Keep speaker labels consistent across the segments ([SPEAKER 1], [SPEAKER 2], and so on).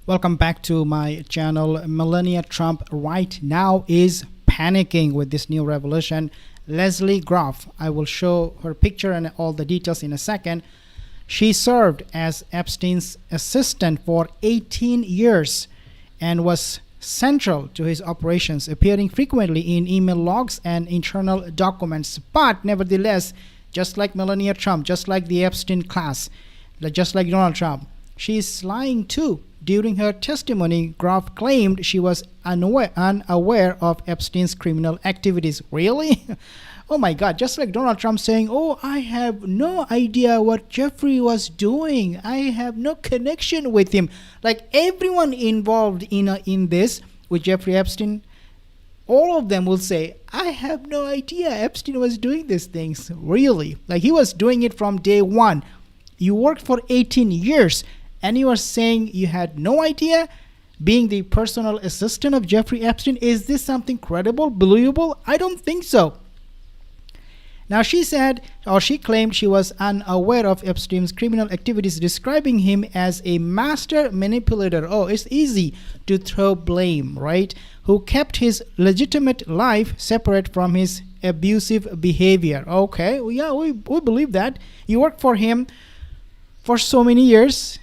[SPEAKER 1] Welcome back to my channel. Melania Trump right now is panicking with this new revelation. Leslie Groff, I will show her picture and all the details in a second. She served as Epstein's assistant for 18 years and was central to his operations, appearing frequently in email logs and internal documents. But nevertheless, just like Melania Trump, just like the Epstein class, just like Donald Trump, she is lying too. During her testimony, Groff claimed she was unaware of Epstein's criminal activities. Really? Oh my God, just like Donald Trump saying, oh, I have no idea what Jeffrey was doing. I have no connection with him. Like everyone involved in this with Jeffrey Epstein, all of them will say, I have no idea Epstein was doing these things. Really? Like he was doing it from day one. You worked for 18 years. And you are saying you had no idea being the personal assistant of Jeffrey Epstein? Is this something credible, believable? I don't think so. Now she said, or she claimed she was unaware of Epstein's criminal activities, describing him as a master manipulator. Oh, it's easy to throw blame, right? Who kept his legitimate life separate from his abusive behavior. Okay, well, yeah, we believe that. You worked for him for so many years,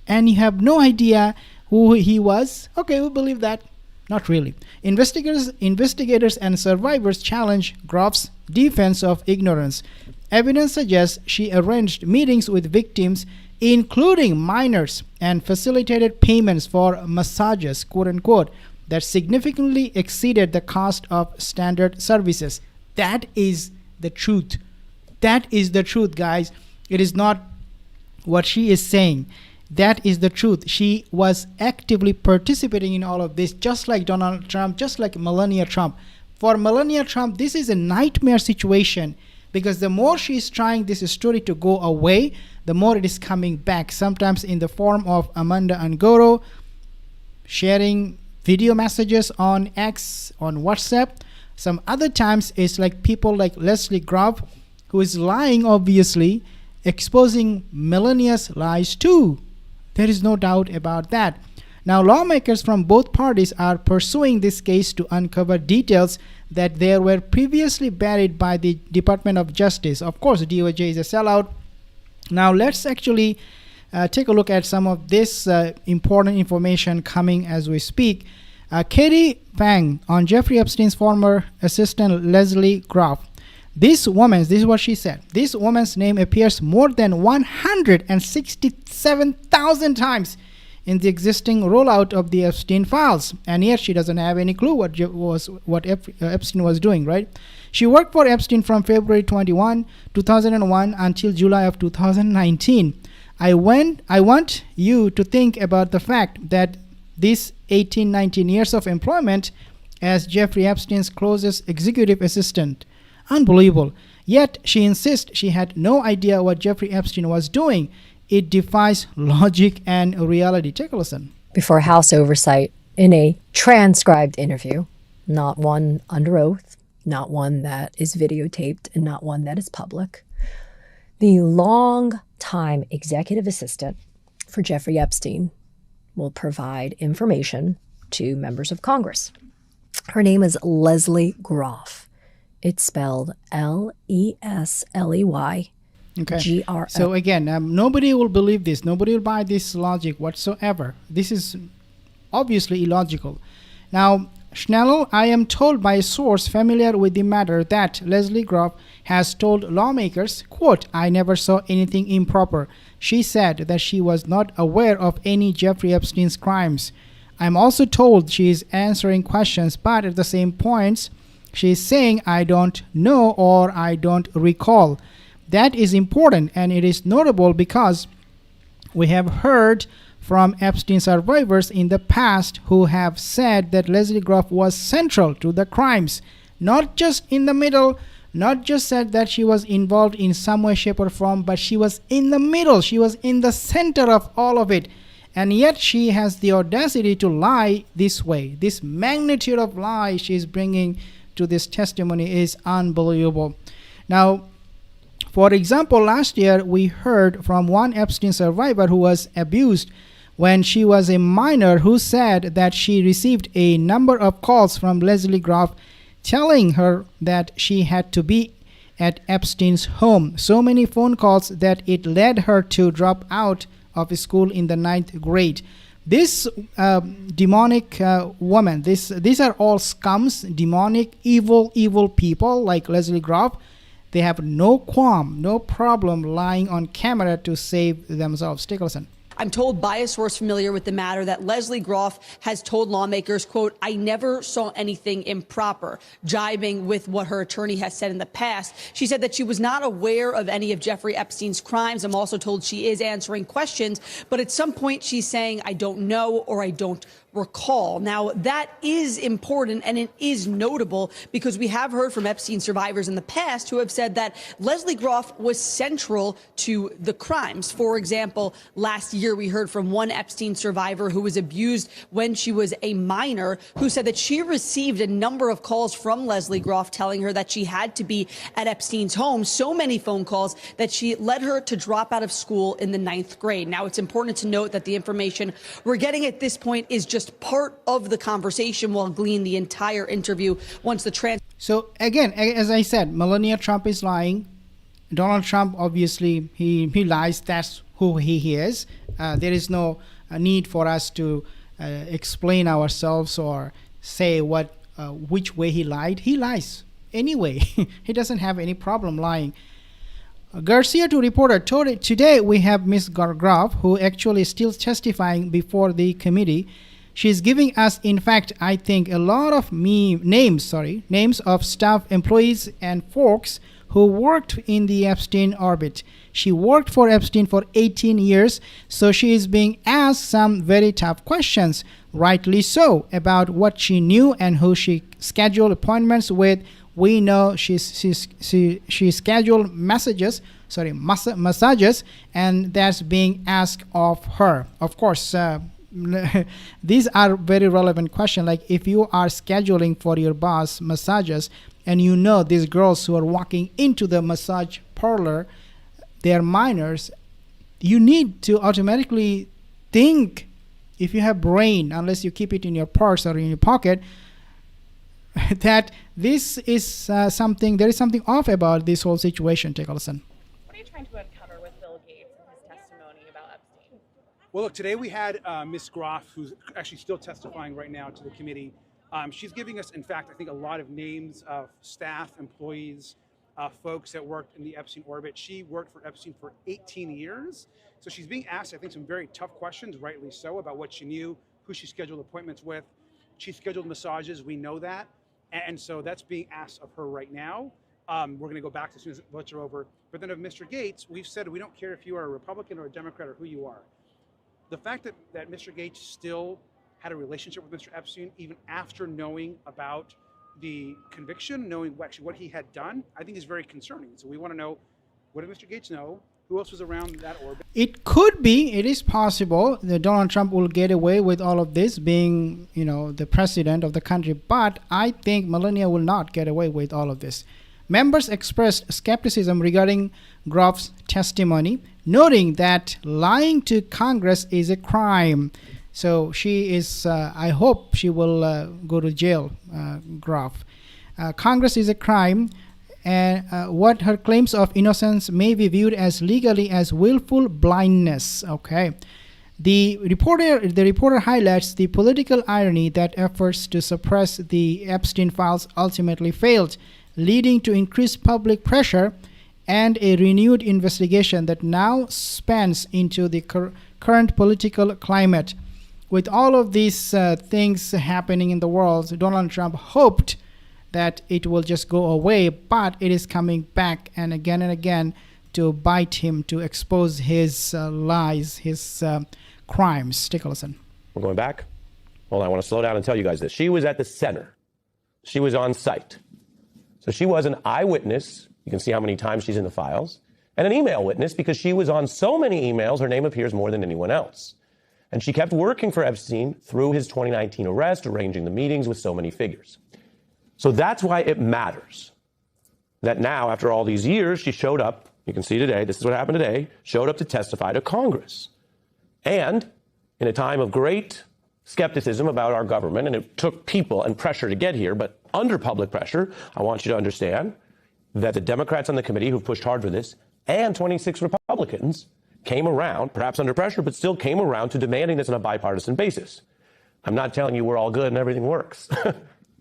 [SPEAKER 1] and you have no idea who he was? Okay, we believe that. Not really. Investigators and survivors challenge Groff's defense of ignorance. Evidence suggests she arranged meetings with victims, including minors, and facilitated payments for massages, quote unquote, that significantly exceeded the cost of standard services. That is the truth. That is the truth, guys. It is not what she is saying. That is the truth. She was actively participating in all of this, just like Donald Trump, just like Melania Trump. For Melania Trump, this is a nightmare situation because the more she is trying this story to go away, the more it is coming back, sometimes in the form of Amanda Angoro sharing video messages on X, on WhatsApp. Some other times it's like people like Leslie Groff, who is lying, obviously, exposing Melania's lies too. There is no doubt about that. Now, lawmakers from both parties are pursuing this case to uncover details that they were previously buried by the Department of Justice. Of course, DOJ is a sellout. Now, let's actually take a look at some of this important information coming as we speak. Katie Fang on Jeffrey Epstein's former assistant Leslie Groff. This is what she said. This woman's name appears more than 167,000 times in the existing rollout of the Epstein files, and yet she doesn't have any clue what Epstein was doing, right? She worked for Epstein from February 21, 2001 until July of 2019. I want you to think about the fact that this 19 years of employment as Jeffrey Epstein's closest executive assistant. Unbelievable. Yet she insists she had no idea what Jeffrey Epstein was doing. It defies logic and reality. Take a listen.
[SPEAKER 2] Before House oversight in a transcribed interview, not one under oath, not one that is videotaped, and not one that is public, the long-time executive assistant for Jeffrey Epstein will provide information to members of Congress. Her name is Leslie Groff. It's spelled Lesley.
[SPEAKER 1] Okay. So again, nobody will believe this. Nobody will buy this logic whatsoever. This is obviously illogical. Now, Schnell, I am told by a source familiar with the matter that Leslie Groff has told lawmakers, quote, I never saw anything improper. She said that she was not aware of any Jeffrey Epstein's crimes. I'm also told she is answering questions, but at the same points, she is saying, I don't know or I don't recall. That is important, and it is notable because we have heard from Epstein survivors in the past who have said that Leslie Groff was central to the crimes, not just in the middle, not just said that she was involved in some way, shape, or form, but she was in the middle. She was in the center of all of it. And yet she has the audacity to lie this way. This magnitude of lie she is bringing to this testimony is unbelievable. Now, for example, last year we heard from one Epstein survivor who was abused when she was a minor, who said that she received a number of calls from Leslie Groff telling her that she had to be at Epstein's home. So many phone calls that it led her to drop out of school in the 9th grade. This demonic woman, these are all scums, demonic, evil people like Leslie Groff. They have no qualm, no problem lying on camera to save themselves. Take a listen.
[SPEAKER 3] I'm told by a source familiar with the matter that Leslie Groff has told lawmakers, quote, I never saw anything improper, jibing with what her attorney has said in the past. She said that she was not aware of any of Jeffrey Epstein's crimes. I'm also told she is answering questions, but at some point she's saying, I don't know or I don't recall. Now, that is important and it is notable because we have heard from Epstein survivors in the past who have said that Leslie Groff was central to the crimes. For example, last year we heard from one Epstein survivor who was abused when she was a minor, who said that she received a number of calls from Leslie Groff telling her that she had to be at Epstein's home, so many phone calls that she led her to drop out of school in the 9th grade. Now, it's important to note that the information we're getting at this point is just part of the conversation. We'll glean the entire interview once the
[SPEAKER 1] So again, as I said, Melania Trump is lying. Donald Trump, obviously, he lies. That's who he is. There is no need for us to explain ourselves or say which way he lied. He lies anyway. He doesn't have any problem lying. Garcia to reporter. Today we have Ms. Groff, who actually is still testifying before the committee. She's giving us, in fact, I think a lot of names of staff, employees, and folks who worked in the Epstein orbit. She worked for Epstein for 18 years, so she is being asked some very tough questions, rightly so, about what she knew and who she scheduled appointments with. We know she scheduled massages, and that's being asked of her. Of course, these are very relevant questions. Like if you are scheduling for your boss massages and you know these girls who are walking into the massage parlor, they are minors, you need to automatically think, if you have brain, unless you keep it in your purse or in your pocket, that this is something, there is something off about this whole situation. Take a listen.
[SPEAKER 4] What are you trying to uncover with Bill Gates and his testimony about Epstein?
[SPEAKER 5] Well, look, today we had Ms. Groff, who's actually still testifying right now to the committee. She's giving us, in fact, I think a lot of names of staff, employees, folks that worked in the Epstein orbit. She worked for Epstein for 18 years. So she's being asked, I think, some very tough questions, rightly so, about what she knew, who she scheduled appointments with. She scheduled massages, we know that. And so that's being asked of her right now. We're going to go back as soon as votes are over. But then of Mr. Gates, we've said we don't care if you are a Republican or a Democrat or who you are. The fact that Mr. Gates still had a relationship with Mr. Epstein, even after knowing about the conviction, knowing actually what he had done, I think is very concerning. So we want to know, what did Mr. Gates know? Who else was around that orbit?
[SPEAKER 1] It could be, it is possible that Donald Trump will get away with all of this, being, the president of the country. But I think Melania will not get away with all of this. Members expressed skepticism regarding Groff's testimony, noting that lying to Congress is a crime. So she is, I hope she will go to jail, Groff. Congress is a crime. And what her claims of innocence may be viewed as legally as willful blindness. Okay. The reporter highlights the political irony that efforts to suppress the Epstein files ultimately failed, leading to increased public pressure and a renewed investigation that now spans into the current political climate. With all of these things happening in the world, Donald Trump hoped that it will just go away, but it is coming back and again to bite him, to expose his lies, his crimes. Take a listen.
[SPEAKER 6] We're going back. Hold on, I want to slow down and tell you guys this. She was at the center. She was on site. So she was an eyewitness. You can see how many times she's in the files. And an email witness, because she was on so many emails, her name appears more than anyone else. And she kept working for Epstein through his 2019 arrest, arranging the meetings with so many figures. So that's why it matters that now, after all these years, she showed up, you can see today, this is what happened today, showed up to testify to Congress. And in a time of great skepticism about our government, and it took people and pressure to get here, but under public pressure, I want you to understand that the Democrats on the committee who've pushed hard for this and 26 Republicans came around, perhaps under pressure, but still came around to demanding this on a bipartisan basis. I'm not telling you we're all good and everything works.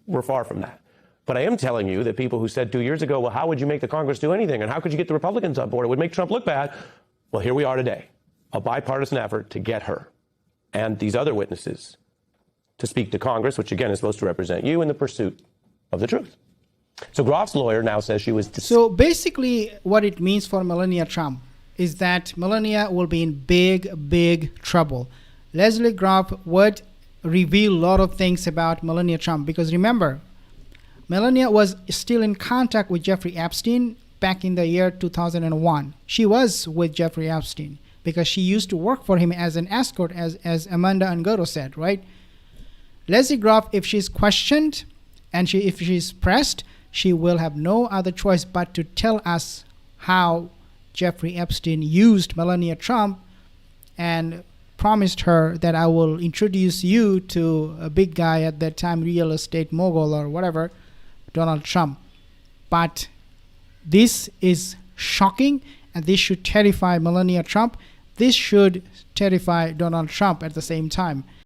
[SPEAKER 6] We're far from that. But I am telling you that people who said 2 years ago, well, how would you make the Congress do anything? And how could you get the Republicans on board? It would make Trump look bad. Well, here we are today, a bipartisan effort to get her and these other witnesses to speak to Congress, which again is supposed to represent you in the pursuit of the truth. So Groff's lawyer now says she was...
[SPEAKER 1] So basically what it means for Melania Trump is that Melania will be in big trouble. Leslie Groff would reveal a lot of things about Melania Trump, because remember, Melania was still in contact with Jeffrey Epstein back in the year 2001. She was with Jeffrey Epstein because she used to work for him as an escort, as Amanda Angoro said, right? Leslie Groff, if she's questioned and if she's pressed, she will have no other choice but to tell us how Jeffrey Epstein used Melania Trump and promised her that I will introduce you to a big guy at that time, real estate mogul or whatever, Donald Trump. But this is shocking, and this should terrify Melania Trump. This should terrify Donald Trump at the same time.